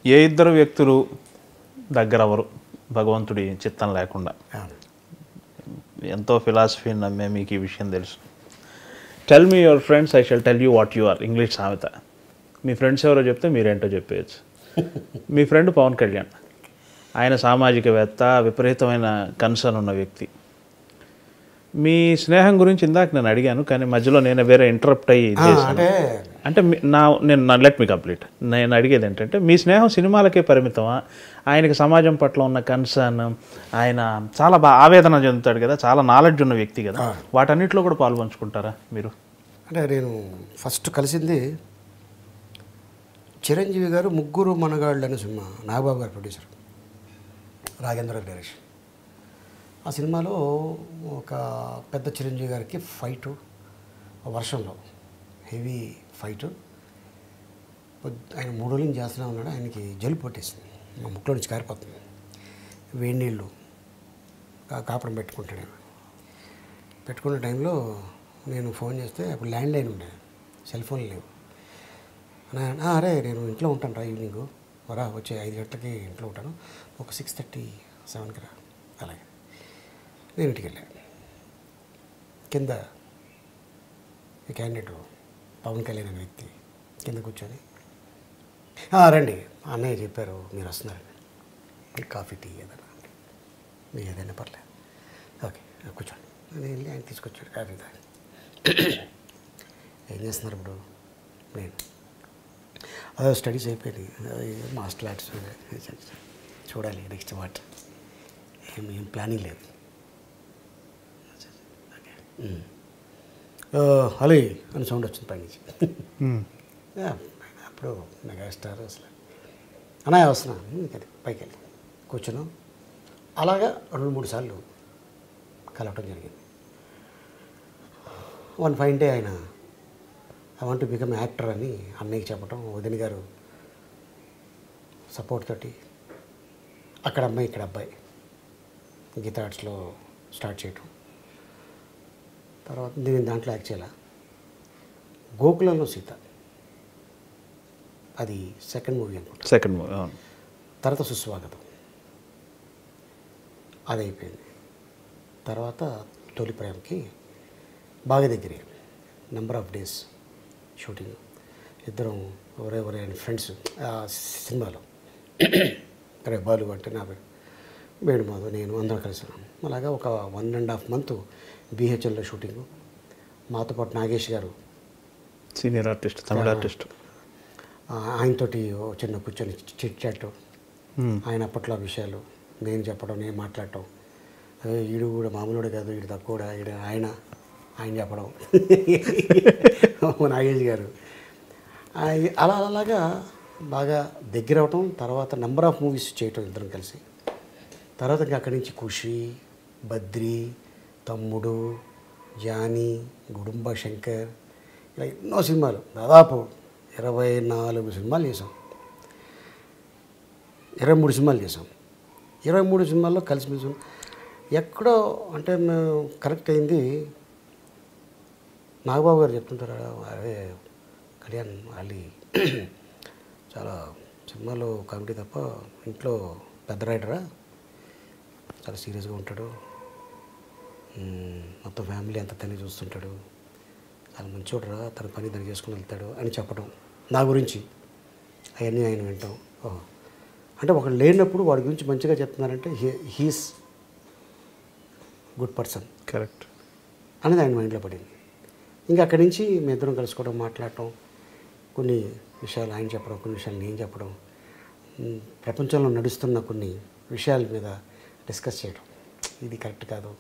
ఏ ఇద్దరు వ్యక్తులు దగ్గరవరు భగవంతుడి చిత్తం లేకుండా? ఎంతో ఫిలాసఫీ నమ్మే మీకు ఈ విషయం తెలుసు. Tell me your friends, I shall tell you what you are. English సామెత. మీ ఫ్రెండ్స్ ఎవరో చెప్తే మీరేంటో చెప్పేయచ్చు. మీ ఫ్రెండ్ పవన్ కళ్యాణ్, ఆయన సామాజికవేత్త, విపరీతమైన కన్సర్న్ ఉన్న వ్యక్తి. మీ స్నేహం గురించి ఇందాక నేను అడిగాను, కానీ మధ్యలో నేను వేరే ఇంటరప్ట్ అయ్యి చేశాను. అంటే నేను లెట్ మీ కంప్లీట్. నేను అడిగేది ఏంటంటే, మీ స్నేహం సినిమాలకే పరిమితమా? ఆయనకి సమాజం పట్ల ఉన్న కన్సర్న్, ఆయన చాలా ఆవేదన చెందుతాడు కదా, చాలా నాలెడ్జ్ ఉన్న వ్యక్తి కదా, వాటన్నిటిలో కూడా పాల్పంచుకుంటారా మీరు? అంటే నేను ఫస్ట్ కలిసింది చిరంజీవి గారు ముగ్గురు మనగాళ్ళు అనే సినిమా, నాగబాబు గారు ప్రొడ్యూసర్, రాఘేంద్ర డైరెక్షన్. ఆ సినిమాలో ఒక పెద్ద చిరంజీవి గారికి ఫైటు, వర్షంలో హెవీ ఫైటు. ఆయన 3 రోజులు చేస్తూనే ఉన్నాడు. ఆయనకి జలుబు పట్టేసింది, మా ముక్కులో నుంచి కారిపోతుంది. వేడి నీళ్ళు కాపడం పెట్టుకుంటాడు. పెట్టుకున్న టైంలో నేను ఫోన్ చేస్తే అప్పుడు ల్యాండ్ లైన్ ఉండే, సెల్ ఫోన్ లేవు. అరే నేను ఇంట్లో ఉంటాను రా, ఈవినింగ్ వరా, వచ్చే 5 గంటలకి ఇంట్లో ఉంటాను, ఒక 6:30, 7కి రా. అలాగే నేను ఇంటికి వెళ్ళాను. కింద ఈ క్యాండిడేట్ పవన్ కళ్యాణ్ అనే వ్యక్తి కింద కూర్చొని, రండి అన్నయ్య చెప్పారు మీరు వస్తున్నారని, కాఫీ టీ ఏదైనా మీరు ఏదైనా పర్లేదు, ఓకే కూర్చోండి. నేను వెళ్ళి ఆయన తీసుకొచ్చాడు కాఫీ తాగి. ఏం చేస్తున్నారు ఇప్పుడు? నేను అదే స్టడీస్ అయిపోయినాయి, మాస్టర్ ఆర్ట్స్ చూడాలి నెక్స్ట్ వాట్, ఏం ప్లానింగ్ లేదు. హలో అని సౌండ్ వచ్చింది పైనుంచి. అప్పుడు మెగాస్టార్ అసలు అన్నయ్య వస్తున్నాను పైకి వెళ్ళి కూర్చున్నాం. అలాగా 2-3 సార్లు కలవటం జరిగింది. వన్ ఫైన్ డే ఆయన I want to become actor అని అన్నయ్యకి చెప్పడం, వదిన గారు సపోర్ట్ తోటి అక్కడ అమ్మాయి ఇక్కడ అబ్బాయి గీతా ఆర్ట్స్లో స్టార్ట్ చేయటం. తర్వాత నేను దాంట్లో యాక్ట్ చేయాల. గోకులంలో సీత, అది సెకండ్ మూవీ అనుకుంటా. Second movie. తర్వాత సుస్వాగతం, అది అయిపోయింది. తర్వాత తొలి ప్రేమకి బాగా దగ్గరే, నెంబర్ ఆఫ్ డేస్ షూటింగ్, ఇద్దరం ఒరే అని ఫ్రెండ్స్. ఆ సినిమాలో రే బాలు అంటే నా పేరు, వేణుమాధవ్, నేను అందరం కలిసి ఉన్నాం. అలాగా ఒక 1.5 మంత్ బీహెచ్ఎల్లో షూటింగు. మాతో పాటు నాగేష్ గారు, సీనియర్ ఆర్టిస్ట్, తమిళ ఆర్టిస్ట్, ఆయనతోటి చిన్న కూర్చొని చిట్ చాట్, ఆయన అప్పట్లో విషయాలు నేను చెప్పడం, నేను మాట్లాడటం. ఈడు కూడా మామూలుడే కాదు, ఈడు తక్కువ, ఈడు ఆయన చెప్పడం నాగేష్ గారు. అలాగా బాగా దగ్గర అవటం. తర్వాత నెంబర్ ఆఫ్ మూవీస్ చేయటం ఇద్దరం కలిసి. తర్వాత ఇంకా అక్కడి నుంచి ఖుషి, బద్రి, తమ్ముడు, జానీ, గుడుంబ శంకర్, ఇలా ఎన్నో సినిమాలు, దాదాపు 24 సినిమాలు చేసాం, 23 సినిమాలు చేసాం. 23 సినిమాల్లో కలిసిమెలిసి ఎక్కడో అంటే మేము కరెక్ట్ అయింది. నాగబాబు గారు చెప్తుంటారు, అదే కళ్యాణ్ అలీ చాలా సినిమాలో కామెడీ తప్ప ఇంట్లో పెద్ద రైటరా, చాలా సీరియస్గా ఉంటాడు, మొత్తం ఫ్యామిలీ అంతా తనే చూస్తుంటాడు, చాలా మంచోడురా, తన పని తను చేసుకుని వెళ్తాడు అని చెప్పడం నా గురించి. అవన్నీ ఆయన వింటాం. అంటే ఒకడు లేనప్పుడు వాడి గురించి మంచిగా చెప్తున్నారంటే హీస్ గుడ్ పర్సన్, కరెక్ట్ అనేది ఆయన మైండ్లో పడింది. ఇంకా అక్కడి నుంచి మీ ఇద్దరం కలుసుకోవడం, మాట్లాడటం, కొన్ని విషయాలు ఆయన చెప్పడం, కొన్ని విషయాలు నేను చెప్పడం, ప్రపంచంలో నడుస్తున్న కొన్ని విషయాల మీద డిస్కస్ చేయడం. ఇది కరెక్ట్ కాదు,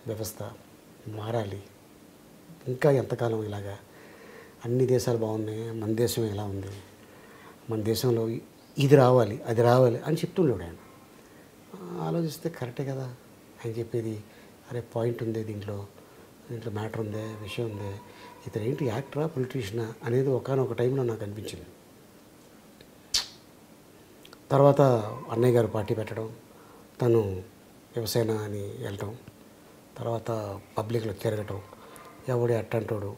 వ్యవస్థ మారాలి, ఇంకా ఎంతకాలం ఇలాగా, అన్ని దేశాలు బాగున్నాయి, మన దేశం ఎలా ఉంది, మన దేశంలో ఇది రావాలి అది రావాలి అని చెప్తుండేవాడు ఆయన. ఆలోచిస్తే కరెక్టే కదా ఆయన చెప్పేది. అరే పాయింట్ ఉంది దీంట్లో మ్యాటర్ ఉందే, విషయం ఉందే, ఇతను ఏంటి యాక్టరా పొలిటీషియనా అనేది ఒకనొక టైంలో నాకు అనిపించింది. తర్వాత అన్నయ్య గారు పార్టీ పెట్టడం, తను వ్యవసాయ అని వెళ్ళటం, తర్వాత పబ్లిక్లో తిరగటం, ఎవడే అట్టంటాడు,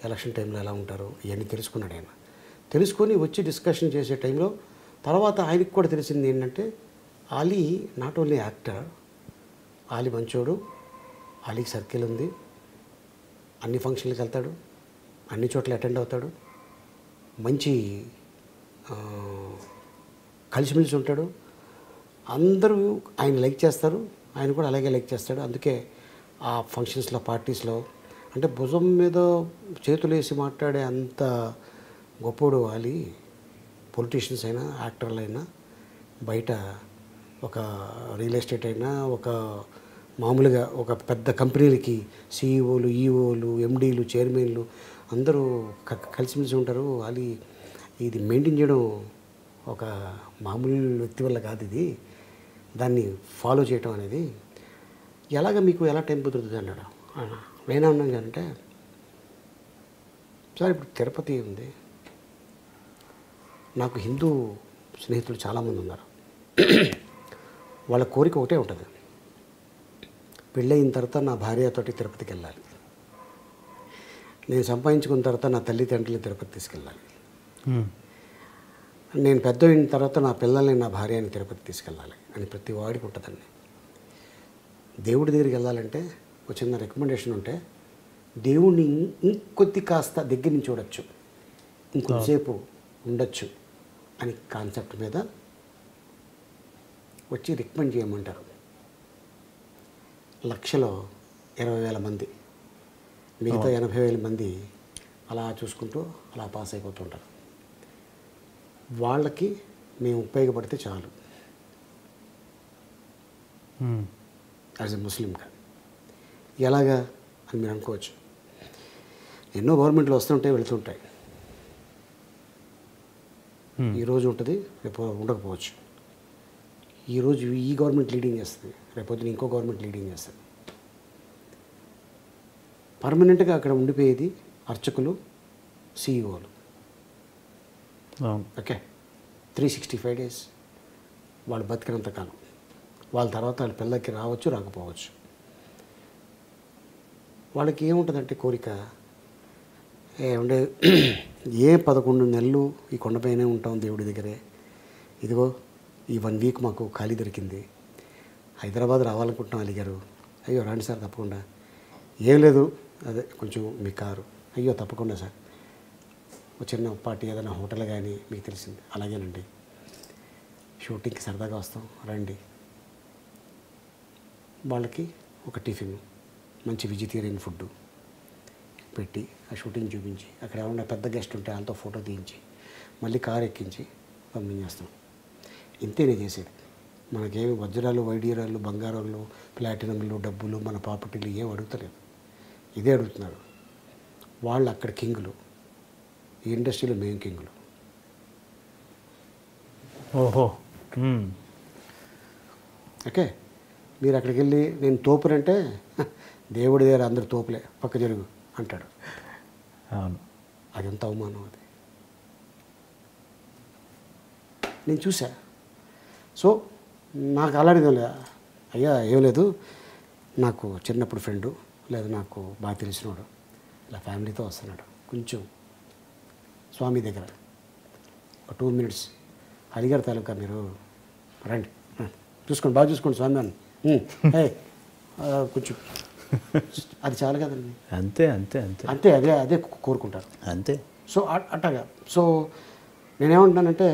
ఎలక్షన్ టైంలో ఎలా ఉంటారు, ఇవన్నీ తెలుసుకున్నాడు ఆయన. తెలుసుకొని వచ్చి డిస్కషన్ చేసే టైంలో తర్వాత ఆయనకి కూడా తెలిసింది ఏంటంటే Ali not only actor, Ali మంచోడు, ఆలీకి సర్కిల్ ఉంది, అన్ని ఫంక్షన్లకు వెళ్తాడు, అన్ని చోట్ల అటెండ్ అవుతాడు, మంచి కలిసిమెలిసి ఉంటాడు, అందరూ ఆయన లైక్ చేస్తారు, ఆయన కూడా అలాగే లైక్ చేస్తాడు. అందుకే ఆ ఫంక్షన్స్లో పార్టీస్లో అంటే భుజం మీద చేతులు వేసి మాట్లాడే అంత గొప్పోడు ఆలీ. పొలిటీషియన్స్ అయినా యాక్టర్లు అయినా బయట ఒక రియల్ ఎస్టేట్ అయినా ఒక మామూలుగా ఒక పెద్ద కంపెనీలకి సీఈఓలు, ఈఓలు, ఎండీలు, చైర్మన్లు అందరూ కలిసిమెలిసి ఉంటారు. ఆలీ ఇది మెయింటైన్ చేయడం ఒక మామూలు వ్యక్తి వల్ల కాదు, ఇది దాన్ని ఫాలో చేయటం అనేది. ఎలాగ మీకు ఎలా టైం కుదురుతుంది అన్నాడు. నేనేమన్నాను అంటే సార్ ఇప్పుడు తిరుపతి ఉంది, నాకు హిందూ స్నేహితులు చాలామంది ఉన్నారు, వాళ్ళ కోరిక ఒకటే ఉంటుంది, పెళ్ళయిన తర్వాత నా భార్యతోటి తిరుపతికి వెళ్ళాలి, నేను సంపాదించుకున్న తర్వాత నా తల్లిదండ్రులు తిరుపతి తీసుకెళ్ళాలి, నేను పెద్ద అయిన తర్వాత నా పిల్లల్ని నా భార్యని తిరుపతి తీసుకెళ్ళాలి అని ప్రతి వాడికి ఉంటుందండి. దేవుడి దగ్గరికి వెళ్ళాలంటే ఒక చిన్న రికమెండేషన్ ఉంటే దేవుడిని ఇంకొద్ది కాస్త దగ్గర నుంచి చూడొచ్చు, ఇంకొంతసేపు ఉండొచ్చు అని కాన్సెప్ట్ మీద వచ్చి రికమెండ్ చేయమంటారు. లక్షలో 20,000 మంది, మిగతా 80,000 మంది అలా చూసుకుంటూ అలా పాస్ అయిపోతుంటారు. వాళ్ళకి మేము ఉపయోగపడితే చాలు యాజ్ ఎ ముస్లింగా. ఎలాగా అని మీరు అనుకోవచ్చు. ఎన్నో గవర్నమెంట్లు వస్తుంటాయి వెళుతుంటాయి, ఈరోజు ఉంటుంది రేపు ఉండకపోవచ్చు. ఈరోజు ఈ గవర్నమెంట్ లీడింగ్ చేస్తుంది, రేపొద్దున ఇంకో గవర్నమెంట్ లీడింగ్ చేస్తుంది. పర్మనెంట్గా అక్కడ ఉండిపోయేది అర్చకులు, సీఈఓలు. ఓకే, 365 days వాళ్ళు బతికినంత కాలం. వాళ్ళ తర్వాత వాళ్ళ పిల్లలకి రావచ్చు, రాకపోవచ్చు. వాళ్ళకి ఏముంటుందంటే కోరిక, ఏమంటే 11 నెలలు ఈ కొండపైనే ఉంటాం దేవుడి దగ్గరే, ఇదిగో ఈ 1 week మాకు ఖాళీ దొరికింది, హైదరాబాద్ రావాలనుకుంటున్నాం అలిగారు. అయ్యో రండి సార్ తప్పకుండా. ఏం లేదు, అదే కొంచెం మీ కారు, అయ్యో తప్పకుండా సార్, ఒక చిన్న పార్టీ ఏదైనా హోటల్ కానీ మీకు తెలిసింది, అలాగేనండి, షూటింగ్కి సరదాగా వస్తాం రండి. వాళ్ళకి ఒక టిఫిన్, మంచి వెజిటేరియన్ ఫుడ్ పెట్టి ఆ షూటింగ్ చూపించి, అక్కడ ఏమన్నా పెద్ద గెస్ట్ ఉంటే వాళ్ళతో ఫోటో తీయించి మళ్ళీ కారు ఎక్కించి పంపించేస్తాం. ఇంతే నేను చేసేది. మనకేమి వజ్రాలు, వైడూర్యాలు, బంగారాలు, ప్లాటినంలు, డబ్బులు, మన ప్రాపర్టీలు ఏం అడుగుతలేదు, ఇదే అడుగుతున్నారు. వాళ్ళు అక్కడ కింగులు, ఈ ఇండస్ట్రీలో మేము కింగులు. ఓహో. ఓకే, మీరు అక్కడికి వెళ్ళి నేను తోపునంటే దేవుడి దగ్గర అందరు తోపులే, పక్క జరుగు అంటాడు. అవును, అది ఎంత అవమానం అది. నేను చూసా. సో నాకు అలాంటిది అయ్యా ఏం లేదు, నాకు చిన్నప్పుడు ఫ్రెండు లేదా నాకు బాగా తెలిసినోడు ఇలా ఫ్యామిలీతో వస్తున్నాడు, కొంచెం స్వామి దగ్గర ఒక 2 minutes హరిగారి తాలూకా మీరు రండి, చూసుకోండి, బాగా చూసుకోండి స్వామి అని, కొంచెం అది చాలు కదండి. అంతే అంతే అంతే అంతే, అదే అదే కోరుకుంటారు అంతే. సో అట్టగా. సో నేనేమంటున్నానంటే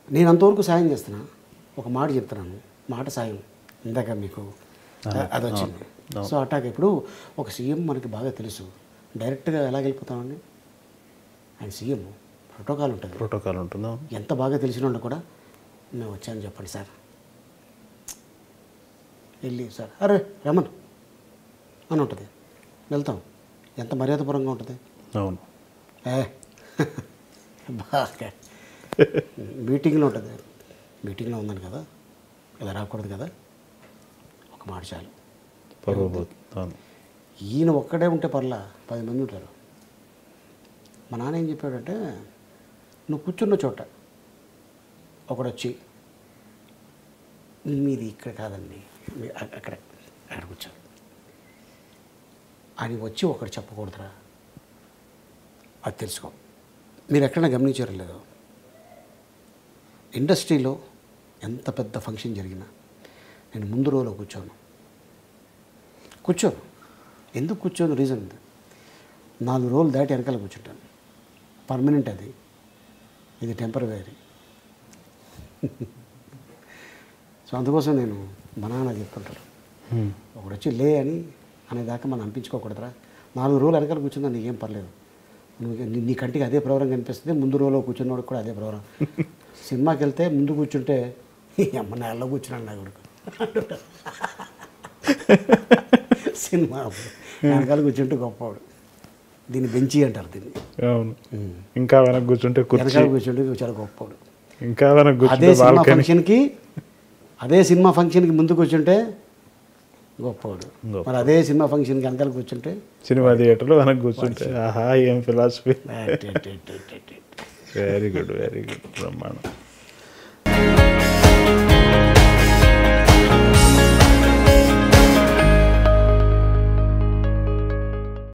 నేను అంతవరకు సాయం చేస్తున్నా, ఒక మాట చెప్తున్నాను, మాట సాయం ఇందాక మీకు అది వచ్చింది. సో అట్టాగా ఇప్పుడు ఒక సీఎం మనకి బాగా తెలుసు, డైరెక్ట్గా ఎలా వెళ్ళిపోతామండి, ఆయన సీఎం ప్రోటోకాల్ ఉంటుంది, ప్రోటోకాల్ ఉంటుందా, ఎంత బాగా తెలిసిన వాళ్ళు కూడా మేము వచ్చాను చెప్పండి సార్, వెళ్ళి సార్ అరే రమన్ అని ఉంటుంది, వెళ్తాం, ఎంత మర్యాదపరంగా ఉంటుంది. అవును, బాగా మీటింగ్లో ఉంటుంది, మీటింగ్లో ఉందని కదా ఇలా రాకూడదు కదా, ఒక మాట చాలు. అవును, ఈయన ఒక్కడే ఉంటే పర్లా 10 మంది ఉంటారు. మా నాన్న ఏం చెప్పాడంటే, నువ్వు కూర్చున్న చోట ఒకడొచ్చి మీది ఇక్కడ కాదండి, అక్కడ అక్కడ కూర్చోరు అని వచ్చి ఒకటి చెప్పకూడదురా, అది తెలుసుకో. మీరు ఎక్కడైనా గమనించారో లేదో, ఇండస్ట్రీలో ఎంత పెద్ద ఫంక్షన్ జరిగినా నేను ముందు రోలో కూర్చోను. ఎందుకు కూర్చోను రీజన్ ఉంది. 4 రోజులు దాటి వెనకాల కూర్చుంటాను. పర్మనెంట్ అది, ఇది టెంపరరీ. సో అందుకోసం నేను మా నాన్న చెప్తుంటారు, ఒకడు వచ్చి లే అని అనేదాకా మనం అనిపించుకోకూడదురా. 4 రోజులు వెనకాల కూర్చుందా నీకేం పర్లేదు, నీ కంటికి అదే ప్రోగ్రాం కనిపిస్తుంది. ముందు రోజులో కూర్చున్నవాడికి కూడా అదే ప్రోగ్రాం. సినిమాకి వెళ్తే ముందు కూర్చుంటే అమ్మ నెలలో కూర్చున్నాను నా కొడుకు సినిమా వెనకాల కూర్చుంటే గొప్పవాడు. దీన్ని బెంచి అంటారు దీన్ని. అవును, ఇంకా వెనక కూర్చుంటే వెనకాల కూర్చుంటే చాలా గొప్పవాడు. ఇంకా వెనక అదే సినిమా ఫంక్షన్కి ముందు కూర్చుంటే గొప్పవాడు. మరి అదే సినిమా ఫంక్షన్కి వెనకాల కూర్చుంటే సినిమా థియేటర్లో వెనక కూర్చుంటే ఆహా ఏం ఫిలాసఫీ. వెరీ గుడ్ బ్రహ్మాండం.